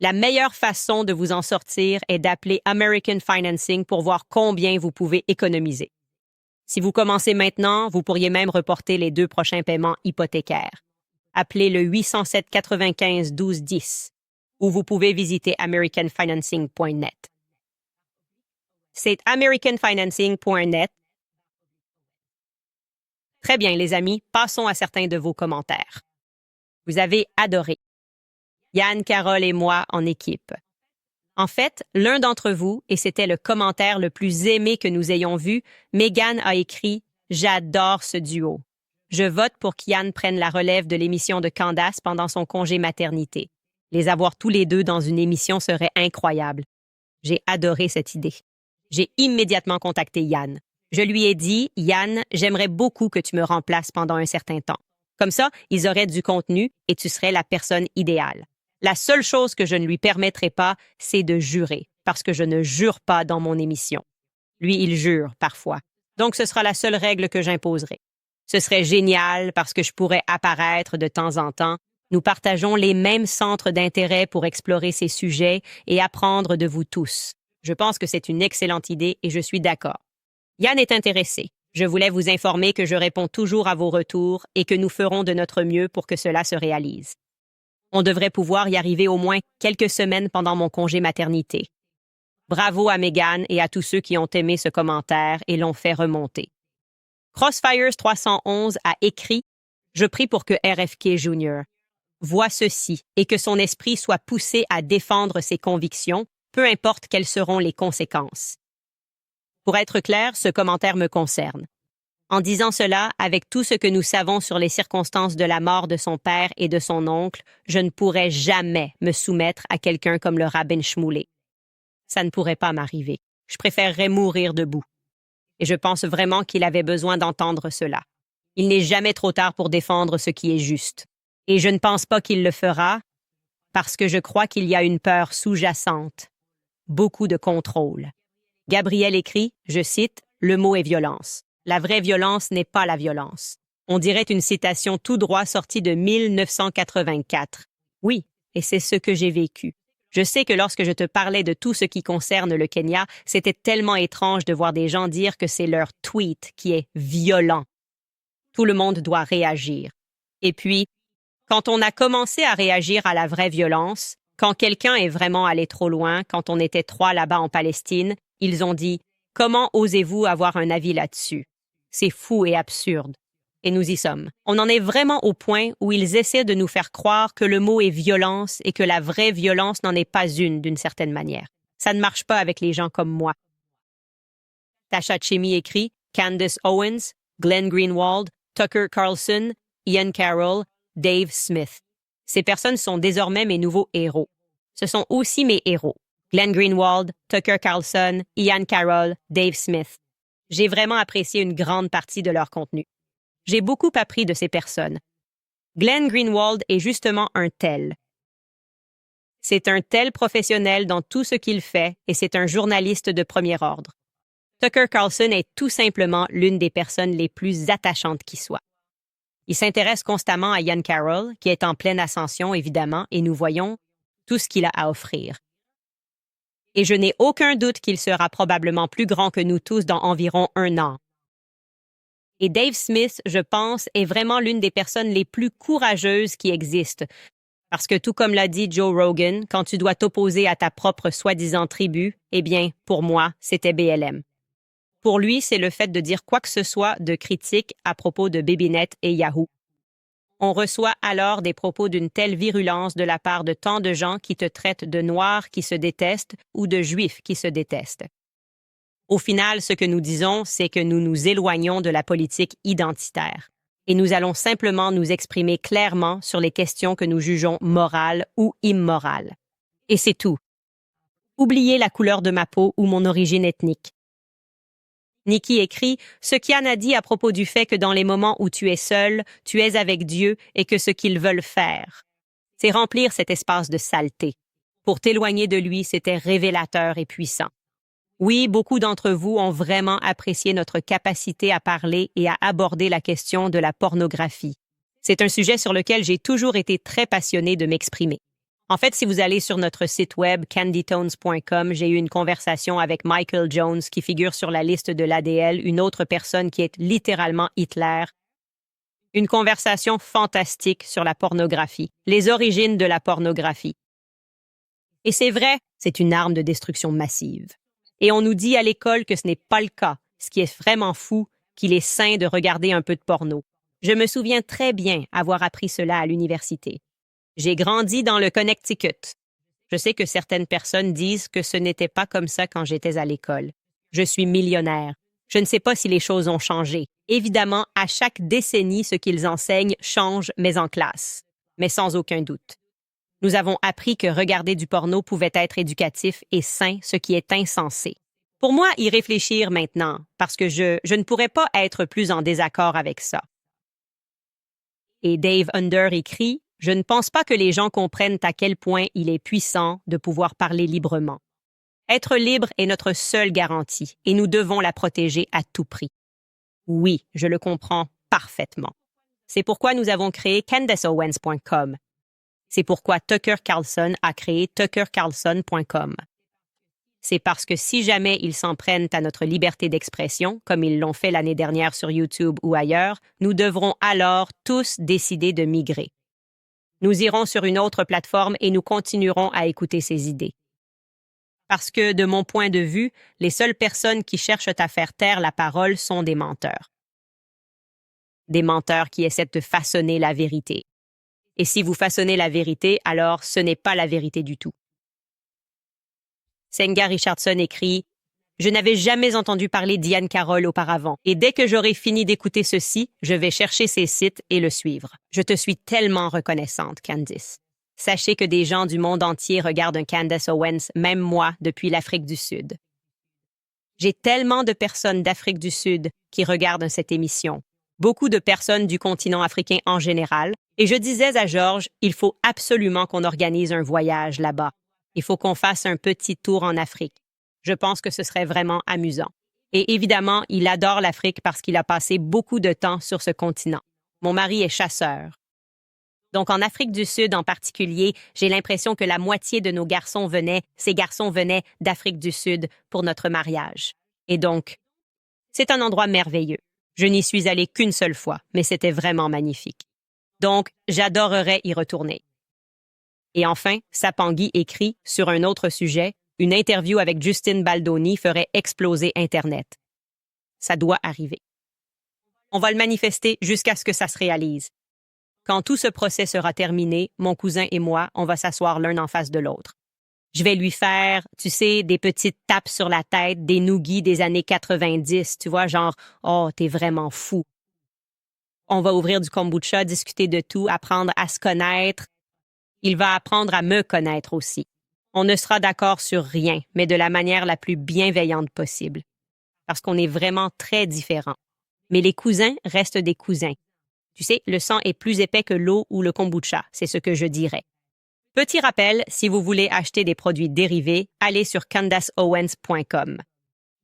La meilleure façon de vous en sortir est d'appeler American Financing pour voir combien vous pouvez économiser. Si vous commencez maintenant, vous pourriez même reporter les 2 prochains paiements hypothécaires. Appelez le 807 95 12 10 ou vous pouvez visiter americanfinancing.net. C'est americanfinancing.net. Très bien, les amis, passons à certains de vos commentaires. Vous avez adoré. Yann, Carole et moi en équipe. En fait, l'un d'entre vous, et c'était le commentaire le plus aimé que nous ayons vu, Megan a écrit « J'adore ce duo. Je vote pour qu'Yann prenne la relève de l'émission de Candace pendant son congé maternité. Les avoir tous les deux dans une émission serait incroyable. » J'ai adoré cette idée. J'ai immédiatement contacté Yann. Je lui ai dit « Yann, j'aimerais beaucoup que tu me remplaces pendant un certain temps. Comme ça, ils auraient du contenu et tu serais la personne idéale. La seule chose que je ne lui permettrai pas, c'est de jurer, parce que je ne jure pas dans mon émission. Lui, il jure parfois. Donc, ce sera la seule règle que j'imposerai. Ce serait génial parce que je pourrais apparaître de temps en temps. Nous partageons les mêmes centres d'intérêt pour explorer ces sujets et apprendre de vous tous. Je pense que c'est une excellente idée et je suis d'accord. Yann est intéressé. Je voulais vous informer que je réponds toujours à vos retours et que nous ferons de notre mieux pour que cela se réalise. On devrait pouvoir y arriver au moins quelques semaines pendant mon congé maternité. Bravo à Megan et à tous ceux qui ont aimé ce commentaire et l'ont fait remonter. Crossfires 311 a écrit « Je prie pour que RFK Jr. voit ceci et que son esprit soit poussé à défendre ses convictions, peu importe quelles seront les conséquences. » Pour être clair, ce commentaire me concerne. En disant cela, avec tout ce que nous savons sur les circonstances de la mort de son père et de son oncle, je ne pourrais jamais me soumettre à quelqu'un comme le rabbin Shmuley. Ça ne pourrait pas m'arriver. Je préférerais mourir debout. Et je pense vraiment qu'il avait besoin d'entendre cela. Il n'est jamais trop tard pour défendre ce qui est juste. Et je ne pense pas qu'il le fera, parce que je crois qu'il y a une peur sous-jacente. Beaucoup de contrôle. Gabriel écrit, je cite, « Le mot est violence. La vraie violence n'est pas la violence. » On dirait une citation tout droit sortie de 1984. Oui, et c'est ce que j'ai vécu. Je sais que lorsque je te parlais de tout ce qui concerne le Kenya, c'était tellement étrange de voir des gens dire que c'est leur tweet qui est violent. Tout le monde doit réagir. Et puis, quand on a commencé à réagir à la vraie violence, quand quelqu'un est vraiment allé trop loin, quand on était 3 là-bas en Palestine, ils ont dit « Comment osez-vous avoir un avis là-dessus? C'est fou et absurde. » Et nous y sommes. On en est vraiment au point où ils essaient de nous faire croire que le mot est violence et que la vraie violence n'en est pas une d'une certaine manière. Ça ne marche pas avec les gens comme moi. Tasha Chemi écrit Candace Owens, Glenn Greenwald, Tucker Carlson, Ian Carroll, Dave Smith. Ces personnes sont désormais mes nouveaux héros. Ce sont aussi mes héros. Glenn Greenwald, Tucker Carlson, Ian Carroll, Dave Smith. J'ai vraiment apprécié une grande partie de leur contenu. J'ai beaucoup appris de ces personnes. Glenn Greenwald est justement un tel. C'est un tel professionnel dans tout ce qu'il fait et c'est un journaliste de premier ordre. Tucker Carlson est tout simplement l'une des personnes les plus attachantes qui soit. Il s'intéresse constamment à Ian Carroll, qui est en pleine ascension, évidemment, et nous voyons tout ce qu'il a à offrir. Et je n'ai aucun doute qu'il sera probablement plus grand que nous tous dans environ 1 an. Et Dave Smith, je pense, est vraiment l'une des personnes les plus courageuses qui existent. Parce que tout comme l'a dit Joe Rogan, quand tu dois t'opposer à ta propre soi-disant tribu, eh bien, pour moi, c'était BLM. Pour lui, c'est le fait de dire quoi que ce soit de critique à propos de BabyNet et Yahoo. On reçoit alors des propos d'une telle virulence de la part de tant de gens qui te traitent de noirs qui se détestent ou de juifs qui se détestent. Au final, ce que nous disons, c'est que nous nous éloignons de la politique identitaire et nous allons simplement nous exprimer clairement sur les questions que nous jugeons morales ou immorales. Et c'est tout. Oubliez la couleur de ma peau ou mon origine ethnique. Nikki écrit « Ce qu'Yann a dit à propos du fait que dans les moments où tu es seul, tu es avec Dieu et que ce qu'ils veulent faire. C'est remplir cet espace de saleté. Pour t'éloigner de lui, c'était révélateur et puissant. Oui, beaucoup d'entre vous ont vraiment apprécié notre capacité à parler et à aborder la question de la pornographie. C'est un sujet sur lequel j'ai toujours été très passionnée de m'exprimer. En fait, si vous allez sur notre site web candytones.com, j'ai eu une conversation avec Michael Jones qui figure sur la liste de l'ADL, une autre personne qui est littéralement Hitler. Une conversation fantastique sur la pornographie, les origines de la pornographie. Et c'est vrai, c'est une arme de destruction massive. Et on nous dit à l'école que ce n'est pas le cas, ce qui est vraiment fou, qu'il est sain de regarder un peu de porno. Je me souviens très bien avoir appris cela à l'université. J'ai grandi dans le Connecticut. Je sais que certaines personnes disent que ce n'était pas comme ça quand j'étais à l'école. Je suis millionnaire. Je ne sais pas si les choses ont changé. Évidemment, à chaque décennie, ce qu'ils enseignent change, mais en classe. Mais sans aucun doute. Nous avons appris que regarder du porno pouvait être éducatif et sain, ce qui est insensé. Pour moi, y réfléchir maintenant, parce que je ne pourrais pas être plus en désaccord avec ça. Et Dave Under écrit « Je ne pense pas que les gens comprennent à quel point il est puissant de pouvoir parler librement. Être libre est notre seule garantie et nous devons la protéger à tout prix. Oui, je le comprends parfaitement. C'est pourquoi nous avons créé CandaceOwens.com. C'est pourquoi Tucker Carlson a créé tuckercarlson.com. C'est parce que si jamais ils s'en prennent à notre liberté d'expression, comme ils l'ont fait l'année dernière sur YouTube ou ailleurs, nous devrons alors tous décider de migrer. Nous irons sur une autre plateforme et nous continuerons à écouter ces idées. Parce que, de mon point de vue, les seules personnes qui cherchent à faire taire la parole sont des menteurs. Des menteurs qui essaient de façonner la vérité. Et si vous façonnez la vérité, alors ce n'est pas la vérité du tout. Senga Richardson écrit « Je n'avais jamais entendu parler d'Ian Carroll auparavant, et dès que j'aurai fini d'écouter ceci, je vais chercher ses sites et le suivre. Je te suis tellement reconnaissante, Candice. Sachez que des gens du monde entier regardent un Candace Owens, même moi, depuis l'Afrique du Sud. J'ai tellement de personnes d'Afrique du Sud qui regardent cette émission, beaucoup de personnes du continent africain en général, et je disais à Georges, il faut absolument qu'on organise un voyage là-bas. Il faut qu'on fasse un petit tour en Afrique. Je pense que ce serait vraiment amusant. Et évidemment, il adore l'Afrique parce qu'il a passé beaucoup de temps sur ce continent. Mon mari est chasseur. Donc, en Afrique du Sud en particulier, j'ai l'impression que la moitié de ces garçons venaient d'Afrique du Sud pour notre mariage. Et donc, c'est un endroit merveilleux. Je n'y suis allée qu'une seule fois, mais c'était vraiment magnifique. Donc, j'adorerais y retourner. Et enfin, Sapangui écrit, sur un autre sujet, une interview avec Justine Baldoni ferait exploser Internet. Ça doit arriver. On va le manifester jusqu'à ce que ça se réalise. Quand tout ce procès sera terminé, mon cousin et moi, on va s'asseoir l'un en face de l'autre. Je vais lui faire, tu sais, des petites tapes sur la tête, des noogies des années 90, tu vois, genre « Oh, t'es vraiment fou ». On va ouvrir du kombucha, discuter de tout, apprendre à se connaître. Il va apprendre à me connaître aussi. On ne sera d'accord sur rien, mais de la manière la plus bienveillante possible. Parce qu'on est vraiment très différents. Mais les cousins restent des cousins. Tu sais, le sang est plus épais que l'eau ou le kombucha, c'est ce que je dirais. Petit rappel, si vous voulez acheter des produits dérivés, allez sur CandaceOwens.com.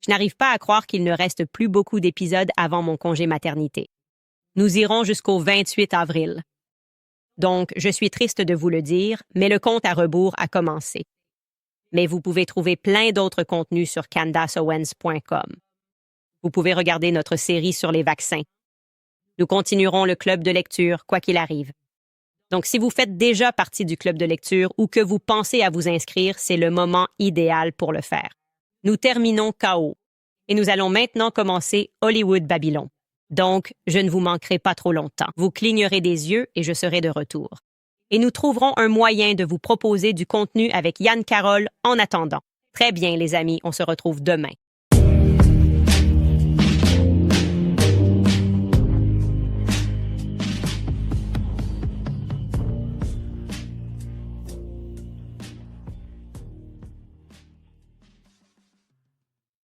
Je n'arrive pas à croire qu'il ne reste plus beaucoup d'épisodes avant mon congé maternité. Nous irons jusqu'au 28 avril. Donc, je suis triste de vous le dire, mais le compte à rebours a commencé. Mais vous pouvez trouver plein d'autres contenus sur CandaceOwens.com. Vous pouvez regarder notre série sur les vaccins. Nous continuerons le club de lecture, quoi qu'il arrive. Donc, si vous faites déjà partie du club de lecture ou que vous pensez à vous inscrire, c'est le moment idéal pour le faire. Nous terminons KO et nous allons maintenant commencer Hollywood Babylon. Donc, je ne vous manquerai pas trop longtemps. Vous clignerez des yeux et je serai de retour. Et nous trouverons un moyen de vous proposer du contenu avec Yann Carroll en attendant. Très bien, les amis, on se retrouve demain.